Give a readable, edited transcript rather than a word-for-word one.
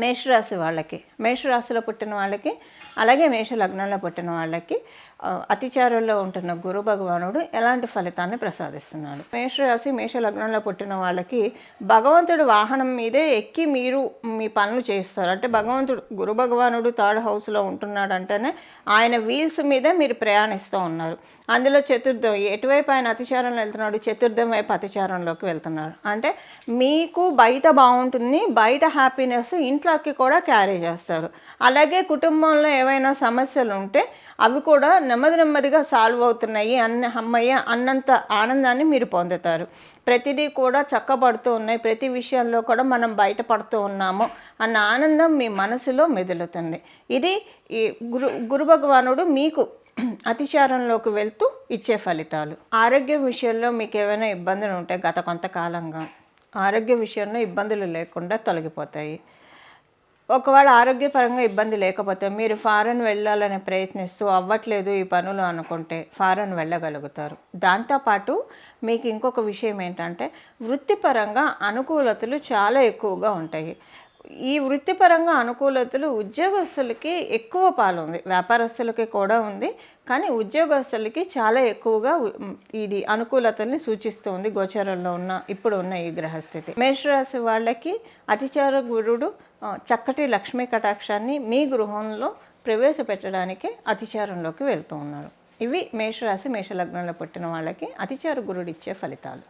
మేషరాశి వాళ్ళకి, మేషరాశిలో పుట్టిన వాళ్ళకి, అలాగే మేష లగ్నంలో పుట్టిన వాళ్ళకి అతిచారంలో ఉంటున్న గురు భగవానుడు ఎలాంటి ఫలితాన్ని ప్రసాదిస్తున్నాడు? మేషరాశి మేష లగ్నంలో పుట్టిన వాళ్ళకి భగవంతుడు వాహనం మీదే ఎక్కి మీరు మీ పనులు చేస్తారు. అంటే భగవంతుడు గురు భగవానుడు థర్డ్ హౌస్లో ఉంటున్నాడు అంటేనే ఆయన వీల్స్ మీదే మీరు ప్రయాణిస్తూ ఉన్నారు. అందులో చతుర్థం, ఎటువైపు ఆయన అతిచారంలో వెళ్తున్నాడు? చతుర్థం వైపు అతిచారంలోకి వెళ్తున్నాడు. అంటే మీకు బయట బాగుంటుంది, బయట హ్యాపీనెస్ ఇంట్లోకి కూడా క్యారీ చేస్తారు. అలాగే కుటుంబంలో ఏవైనా సమస్యలు ఉంటే అవి కూడా నెమ్మదిగా సాల్వ్ అవుతున్నాయి అమ్మయ్య అన్నంత ఆనందాన్ని మీరు పొందుతారు. ప్రతిదీ కూడా చక్కబడుతూ ఉన్నాయి, ప్రతి విషయంలో కూడా మనం బయటపడుతూ ఉన్నాము అన్న ఆనందం మీ మనసులో మెదులుతుంది. ఇది ఈ గురు భగవానుడు మీకు అతిచారంలోకి వెళ్తూ ఇచ్చే ఫలితాలు. ఆరోగ్య విషయంలో మీకు ఏమైనా ఇబ్బందులు ఉంటే గత కొంతకాలంగా ఆరోగ్య విషయంలో ఇబ్బందులు లేకుండా తొలగిపోతాయి. ఒకవేళ ఆరోగ్యపరంగా ఇబ్బంది లేకపోతే మీరు ఫారెన్ వెళ్ళాలని ప్రయత్నిస్తూ అవ్వట్లేదు ఈ పనులు అనుకుంటే ఫారెన్ వెళ్ళగలుగుతారు. దాంతోపాటు మీకు ఇంకొక విషయం ఏంటంటే వృత్తిపరంగా అనుకూలతలు చాలా ఎక్కువగా ఉంటాయి. ఈ వృత్తిపరంగా అనుకూలతలు ఉద్యోగస్తులకి ఎక్కువ పాలు ఉంది, వ్యాపారస్తులకి కూడా ఉంది, కానీ ఉద్యోగస్తులకి చాలా ఎక్కువగా ఇది అనుకూలతల్ని సూచిస్తూ ఉంది గోచరంలో ఇప్పుడు ఉన్న ఈ గ్రహస్థితి. మేషరాశి వాళ్ళకి అతిచార గురుడు చక్కటి లక్ష్మీ కటాక్షాన్ని మీ గృహంలో ప్రవేశపెట్టడానికి అతిచారంలోకి వెళ్తూ ఉన్నారు. ఇవి మేషరాశి మేషలగ్నంలో పుట్టిన వాళ్ళకి అతిచార గురుడు ఇచ్చే ఫలితాలు.